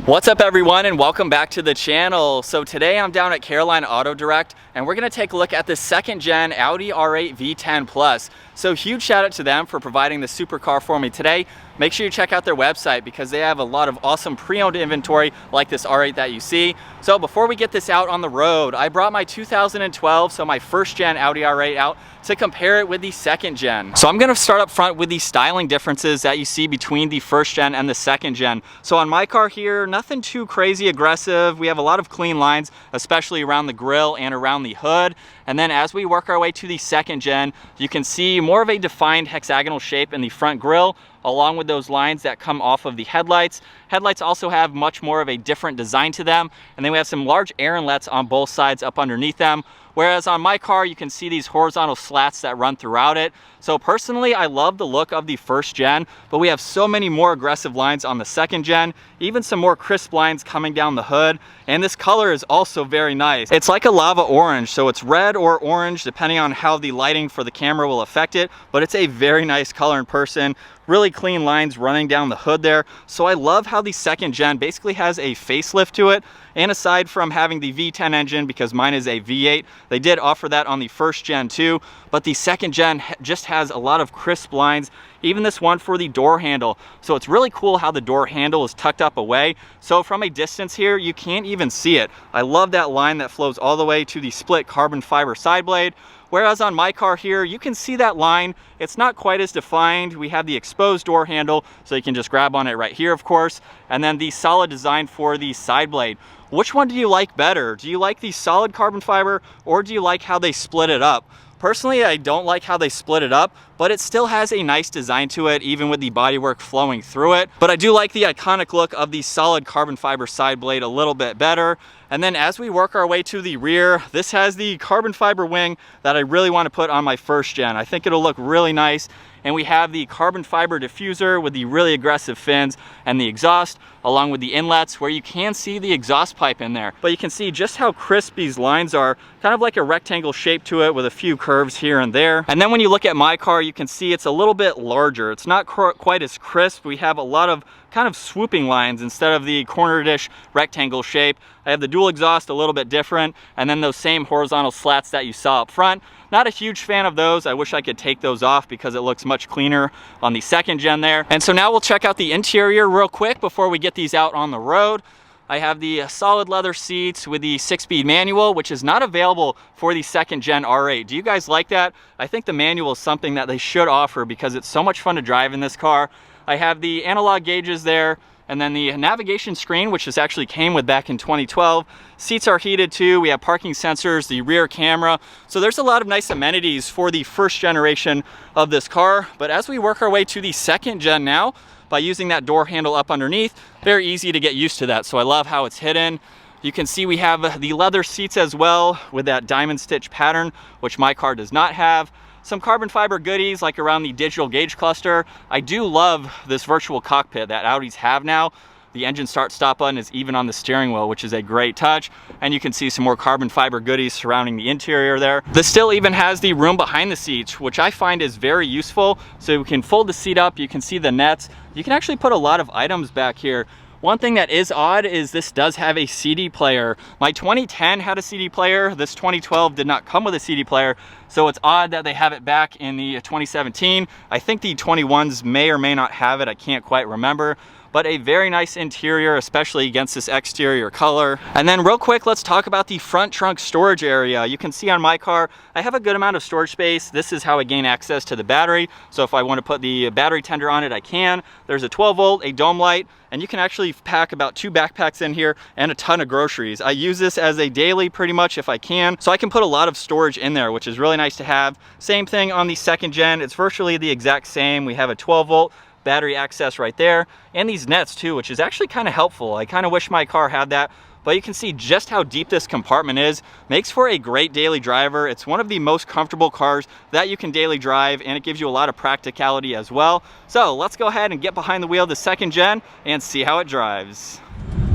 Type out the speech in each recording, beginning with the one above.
What's up everyone, and welcome back to the channel. So today I'm down at Carolina Auto Direct and we're going to take a look at the second gen Audi R8 V10 Plus. So huge shout out to them for providing the supercar for me today. Make sure you check out their website because they have a lot of awesome pre-owned inventory like this R8 that you see. So before we get this out on the road, I brought my 2012, so my first gen Audi R8 out to compare it with the second gen. So I'm gonna start up front with the styling differences that you see between the first gen and the second gen. So on my car here, nothing too crazy aggressive. We have a lot of clean lines, especially around the grille and around the hood. And then as we work our way to the second gen, you can see more of a defined hexagonal shape in the front grille, along with those lines that come off of the headlights. Headlights also have much more of a different design to them. And then we have some large air inlets on both sides up underneath them. Whereas on my car, you can see these horizontal slats that run throughout it. So personally, I love the look of the first gen, but we have so many more aggressive lines on the second gen, even some more crisp lines coming down the hood. And this color is also very nice. It's like a lava orange, so it's red or orange depending on how the lighting for the camera will affect it, but it's a very nice color in person. Really clean lines running down the hood there. So I love how the second gen basically has a facelift to it. And aside from having the V10 engine, because mine is a V8, they did offer that on the first gen too, but the second gen just has a lot of crisp lines, even this one for the door handle. So it's really cool how the door handle is tucked up away. So from a distance here, you can't even see it. I love that line that flows all the way to the split carbon fiber side blade. Whereas on my car here, you can see that line. It's not quite as defined. We have the exposed door handle, so you can just grab on it right here, of course. And then the solid design for the side blade. Which one do you like better? Do you like the solid carbon fiber, or do you like how they split it up? Personally, I don't like how they split it up, but it still has a nice design to it, even with the bodywork flowing through it. But I do like the iconic look of the solid carbon fiber side blade a little bit better. And then as we work our way to the rear, this has the carbon fiber wing that I really want to put on my first gen. I think it'll look really nice. And we have the carbon fiber diffuser with the really aggressive fins and the exhaust, along with the inlets where you can see the exhaust pipe in there. But you can see just how crisp these lines are, kind of like a rectangle shape to it with a few curves here and there. And then when you look at my car, you can see it's a little bit larger. It's not quite as crisp. We have a lot of kind of swooping lines instead of the corner dish rectangle shape. I have the dual exhaust a little bit different, and then those same horizontal slats that you saw up front. Not a huge fan of those. I wish I could take those off because it looks much cleaner on the second gen there. And so now we'll check out the interior real quick before we get these out on the road. I have the solid leather seats with the 6-speed manual, which is not available for the second gen R8. Do you guys like that? I think the manual is something that they should offer because it's so much fun to drive in this car. I have the analog gauges there, and then the navigation screen, which this actually came with back in 2012. Seats are heated too. We have parking sensors, the rear camera. So there's a lot of nice amenities for the first generation of this car. But as we work our way to the second gen now, by using that door handle up underneath, very easy to get used to that. So I love how it's hidden. You can see we have the leather seats as well with that diamond stitch pattern, which my car does not have. Some carbon fiber goodies like around the digital gauge cluster. I do love this virtual cockpit that Audis have now. The engine start-stop button is even on the steering wheel, which is a great touch. And you can see some more carbon fiber goodies surrounding the interior there. This still even has the room behind the seats, which I find is very useful. So we can fold the seat up, you can see the nets. You can actually put a lot of items back here. One thing that is odd is this does have a CD player. My 2010 had a CD player. This 2012 did not come with a CD player. So it's odd that they have it back in the 2017. I think the 21s may or may not have it. I can't quite remember. But a very nice interior, especially against this exterior color. And then real quick, let's talk about the front trunk storage area. You can see on my car, I have a good amount of storage space. This is how I gain access to the battery. So if I want to put the battery tender on it, I can. There's a 12 volt, a dome light, and you can actually pack about 2 backpacks in here and a ton of groceries. I use this as a daily pretty much if I can. So I can put a lot of storage in there, which is really nice to have. Same thing on the second gen. It's virtually the exact same. We have a 12 volt battery access right there, and these nets too, which is actually kind of helpful. I kind of wish my car had that, but you can see just how deep this compartment is. Makes for a great daily driver. It's one of the most comfortable cars that you can daily drive, and it gives you a lot of practicality as well. So let's go ahead and get behind the wheel of the second gen and see how it drives.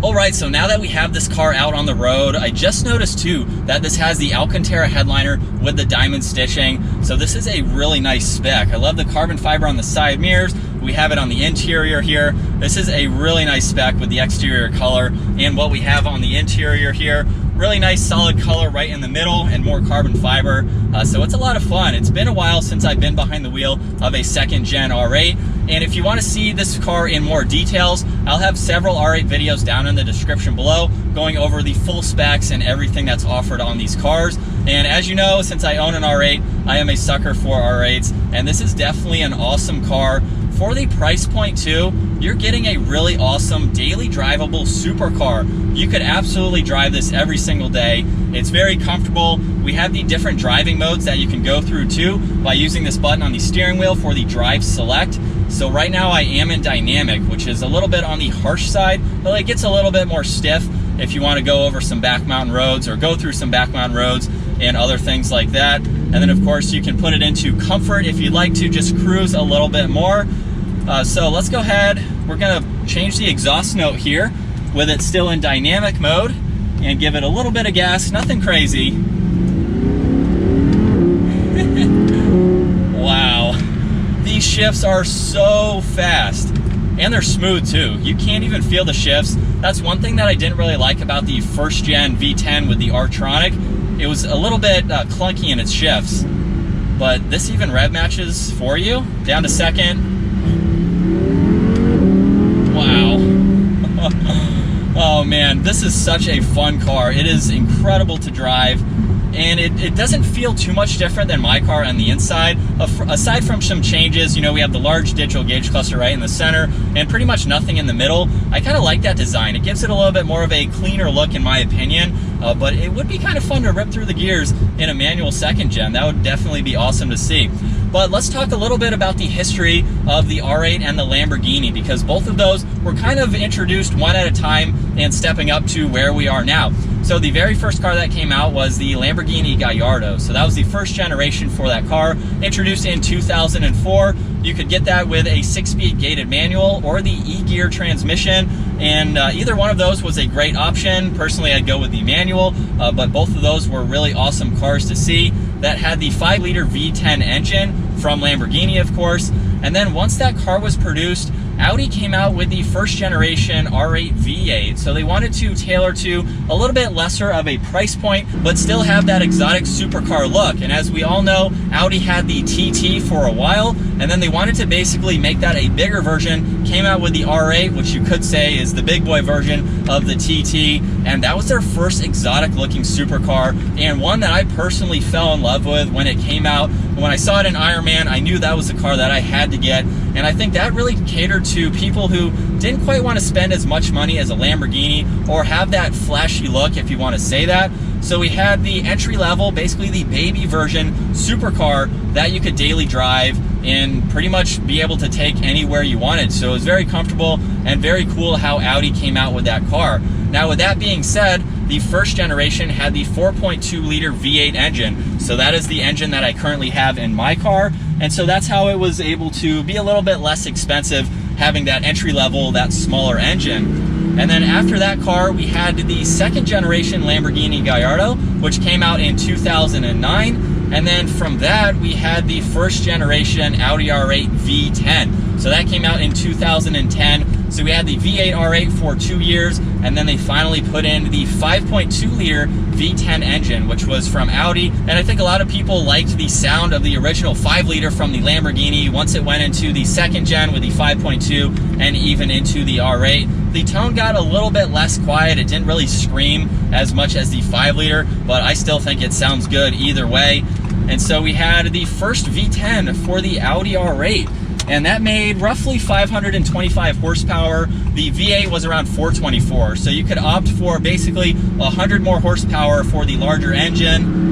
Alright, so now that we have this car out on the road, I just noticed too that this has the Alcantara headliner with the diamond stitching. So this is a really nice spec. I love the carbon fiber on the side mirrors. We have it on the interior here. This is a really nice spec with the exterior color and what we have on the interior here. Really nice solid color right in the middle and more carbon fiber. So it's a lot of fun. It's been a while since I've been behind the wheel of a second gen R8. And if you want to see this car in more details, I'll have several R8 videos down in the description below going over the full specs and everything that's offered on these cars. And as you know, since I own an R8, I am a sucker for R8s, and this is definitely an awesome car. For the price point too, you're getting a really awesome daily drivable supercar. You could absolutely drive this every single day. It's very comfortable. We have the different driving modes that you can go through too by using this button on the steering wheel for the drive select. So right now I am in dynamic, which is a little bit on the harsh side, but it gets a little bit more stiff if you want to go over some back mountain roads or go through some back mountain roads and other things like that. And then of course you can put it into comfort if you'd like to just cruise a little bit more. So let's go ahead. We're gonna change the exhaust note here with it still in dynamic mode and give it a little bit of gas, nothing crazy. Wow, these shifts are so fast and they're smooth too. You can't even feel the shifts. That's one thing that I didn't really like about the first gen V10 with the s-tronic. It was a little bit clunky in its shifts, but this even rev matches for you down to second. Wow. Oh man, this is such a fun car. It is incredible to drive, and it doesn't feel too much different than my car on the inside. Aside from some changes, you know, we have the large digital gauge cluster right in the center and pretty much nothing in the middle. I kind of like that design. It gives it a little bit more of a cleaner look in my opinion, but it would be kind of fun to rip through the gears in a manual second gen. That would definitely be awesome to see. But let's talk a little bit about the history of the R8 and the Lamborghini, because both of those were kind of introduced one at a time and stepping up to where we are now. So the very first car that came out was the Lamborghini Gallardo. So that was the first generation for that car, introduced in 2004. You could get that with a 6-speed gated manual or the e-gear transmission, and either one of those was a great option. Personally, I'd go with the manual, but both of those were really awesome cars to see. That had the 5-liter V10 engine from Lamborghini, of course. And then once that car was produced, Audi came out with the first generation R8 V8. So they wanted to tailor to a little bit lesser of a price point, but still have that exotic supercar look. And as we all know, Audi had the TT for a while, and then they wanted to basically make that a bigger version, came out with the R8, which you could say is the big boy version of the TT. And that was their first exotic looking supercar, and one that I personally fell in love with when it came out. When I saw it in Ironman, I knew that was the car that I had to get. And I think that really catered to people who didn't quite want to spend as much money as a Lamborghini or have that flashy look, if you want to say that. So we had the entry level, basically the baby version supercar that you could daily drive and pretty much be able to take anywhere you wanted. So it was very comfortable and very cool how Audi came out with that car. Now with that being said, the first generation had the 4.2 liter V8 engine. So that is the engine that I currently have in my car. And so that's how it was able to be a little bit less expensive, having that entry level, that smaller engine. And then after that car, we had the second generation Lamborghini Gallardo, which came out in 2009. And then from that, we had the first generation Audi R8 V10. So that came out in 2010. So we had the V8 R8 for 2 years, and then they finally put in the 5.2 liter V10 engine, which was from Audi. And I think a lot of people liked the sound of the original 5 liter from the Lamborghini once it went into the second gen with the 5.2 and even into the R8. The tone got a little bit less quiet. It didn't really scream as much as the 5 liter, but I still think it sounds good either way. And so we had the first V10 for the Audi R8. And that made roughly 525 horsepower. The V8 was around 424. So you could opt for basically 100 more horsepower for the larger engine.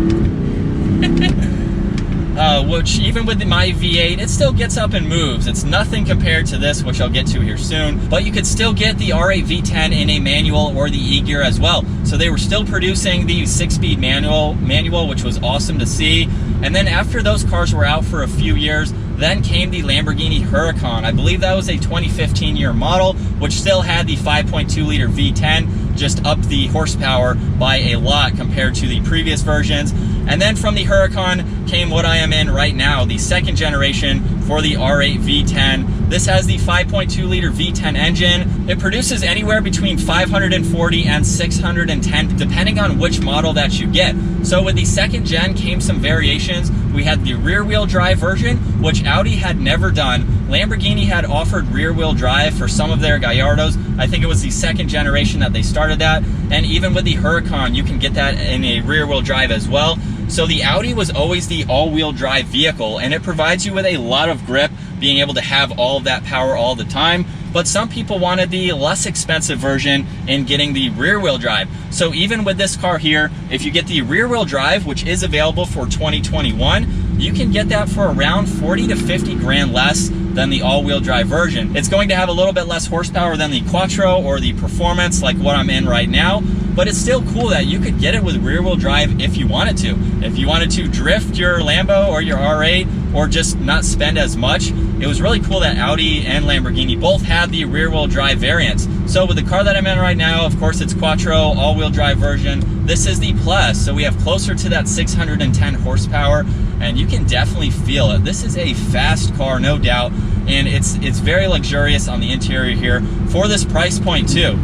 Which even with my V8, it still gets up and moves. It's nothing compared to this, which I'll get to here soon. But you could still get the R8 V10 in a manual or the e-gear as well. So they were still producing the 6-speed manual, which was awesome to see. And then after those cars were out for a few years, Then came the Lamborghini Huracan. I believe that was a 2015 year model, which still had the 5.2 liter V10, just upped the horsepower by a lot compared to the previous versions. And then from the Huracan came what I am in right now, the second generation for the R8 V10. This has the 5.2 liter V10 engine. It produces anywhere between 540 and 610, depending on which model that you get. So with the second gen came some variations. We had the rear wheel drive version, which Audi had never done. Lamborghini had offered rear wheel drive for some of their Gallardos. I think it was the second generation that they started that. And even with the Huracan, you can get that in a rear wheel drive as well. So the Audi was always the all-wheel drive vehicle, and it provides you with a lot of grip, being able to have all of that power all the time. But some people wanted the less expensive version in getting the rear wheel drive. So even with this car here, if you get the rear wheel drive, which is available for 2021, you can get that for around 40 to 50 grand less than the all-wheel drive version. It's going to have a little bit less horsepower than the Quattro or the Performance, like what I'm in right now, but it's still cool that you could get it with rear wheel drive if you wanted to. If you wanted to drift your Lambo or your R8 or just not spend as much, it was really cool that Audi and Lamborghini both had the rear wheel drive variants. So with the car that I'm in right now, of course it's Quattro, all-wheel drive version. This is the Plus, so we have closer to that 610 horsepower, and you can definitely feel it. This is a fast car, no doubt, and it's very luxurious on the interior here for this price point too.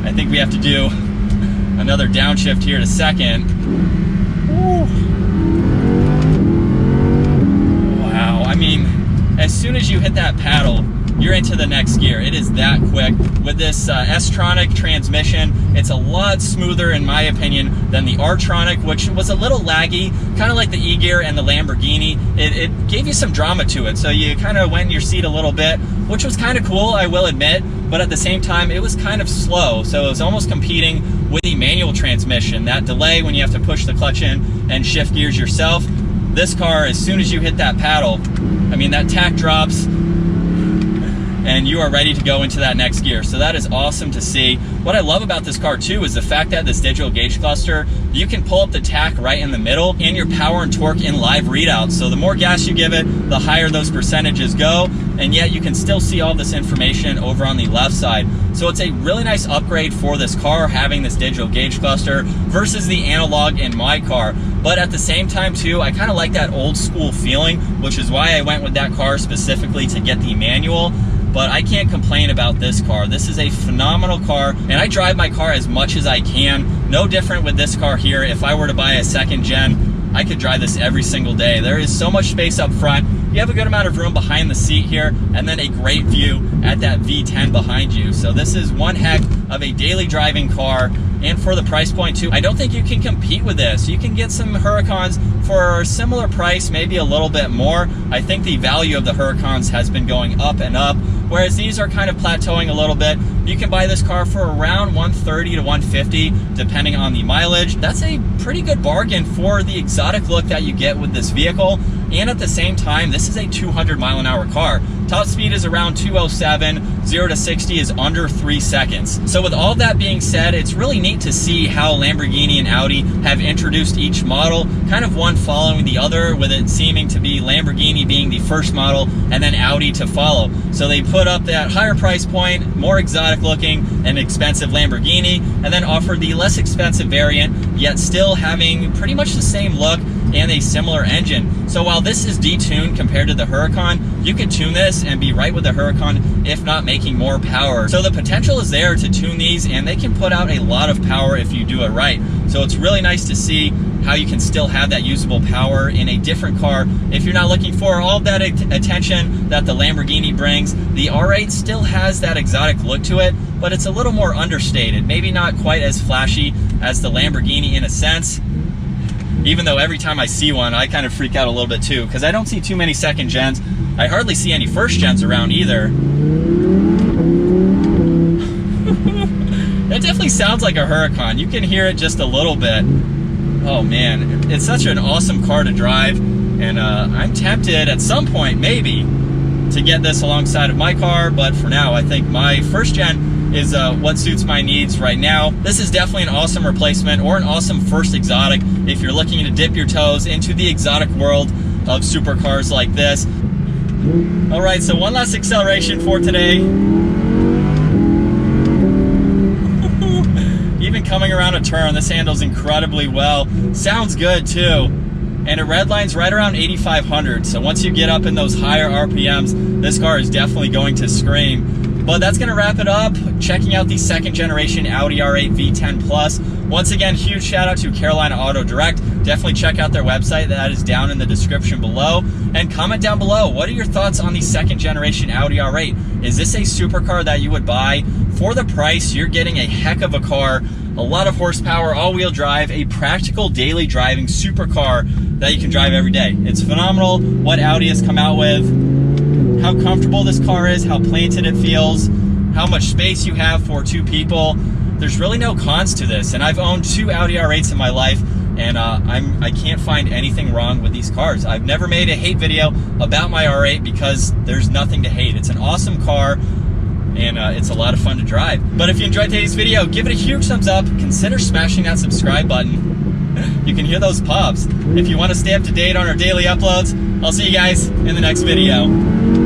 I think we have to do another downshift here in a second. Woo. Wow, I mean, as soon as you hit that paddle, you're into the next gear. It is that quick. With this S-tronic transmission, it's a lot smoother in my opinion than the R-tronic, which was a little laggy, kind of like the E-gear and the Lamborghini. It gave you some drama to it, so you kind of went in your seat a little bit, which was kind of cool, I will admit, but at the same time, it was kind of slow, so it was almost competing with the manual transmission, that delay when you have to push the clutch in and shift gears yourself. This car, as soon as you hit that paddle, I mean, that tack drops, and you are ready to go into that next gear. So that is awesome to see. What I love about this car too is the fact that this digital gauge cluster, you can pull up the tack right in the middle and your power and torque in live readouts. So the more gas you give it, the higher those percentages go, and yet you can still see all this information over on the left side. So it's a really nice upgrade for this car, having this digital gauge cluster versus the analog in my car. But at the same time too, I kind of like that old school feeling, which is why I went with that car specifically to get the manual. But I can't complain about this car. This is a phenomenal car, and I drive my car as much as I can. No different with this car here. If I were to buy a second gen, I could drive this every single day. There is so much space up front. You have a good amount of room behind the seat here, and then a great view at that V10 behind you. So this is one heck of a daily driving car, and for the price point too, I don't think you can compete with this. You can get some Huracans for a similar price, maybe a little bit more. I think the value of the Huracans has been going up and up, whereas these are kind of plateauing a little bit. You can buy this car for around 130 to 150, depending on the mileage. That's a pretty good bargain for the exotic look that you get with this vehicle. And at the same time, this is a 200-mile-an-hour car. Top speed is around 207, 0 to 60 is under 3 seconds. So with all that being said, it's really neat to see how Lamborghini and Audi have introduced each model, kind of one following the other, with it seeming to be Lamborghini being the first model and then Audi to follow. So they put up that higher price point, more exotic looking and expensive Lamborghini, and then offered the less expensive variant, yet still having pretty much the same look and a similar engine. So while this is detuned compared to the Huracan, you can tune this and be right with the Huracan, if not making more power. So the potential is there to tune these, and they can put out a lot of power if you do it right. So it's really nice to see how you can still have that usable power in a different car. If you're not looking for all that attention that the Lamborghini brings, the R8 still has that exotic look to it, but it's a little more understated, maybe not quite as flashy as the Lamborghini in a sense. Even though every time I see one, I kind of freak out a little bit too, because I don't see too many second gens. I hardly see any first gens around either. That definitely sounds like a Huracan. You can hear it just a little bit. Oh man, it's such an awesome car to drive, and I'm tempted at some point maybe to get this alongside of my car, but for now I think my first gen is what suits my needs right now. This is definitely an awesome replacement or an awesome first exotic if you're looking to dip your toes into the exotic world. of supercars like this. All right, so one last acceleration for today. Even coming around a turn, this handles incredibly well. Sounds good too. And it redlines right around 8,500. So once you get up in those higher RPMs, this car is definitely going to scream. But that's gonna wrap it up. Checking out the second generation Audi R8 V10 Plus. Once again, huge shout out to Carolina Auto Direct. Definitely check out their website. That is down in the description below. And comment down below, what are your thoughts on the second generation Audi R8? Is this a supercar that you would buy? For the price, you're getting a heck of a car, a lot of horsepower, all-wheel drive, a practical daily driving supercar that you can drive every day. It's phenomenal what Audi has come out with, how comfortable this car is, how planted it feels, how much space you have for two people. There's really no cons to this, and I've owned two Audi R8s in my life, and I can't find anything wrong with these cars. I've never made a hate video about my R8 because there's nothing to hate. It's an awesome car, and it's a lot of fun to drive. But if you enjoyed today's video, give it a huge thumbs up. Consider smashing that subscribe button. You can hear those pops. If you want to stay up to date on our daily uploads, I'll see you guys in the next video.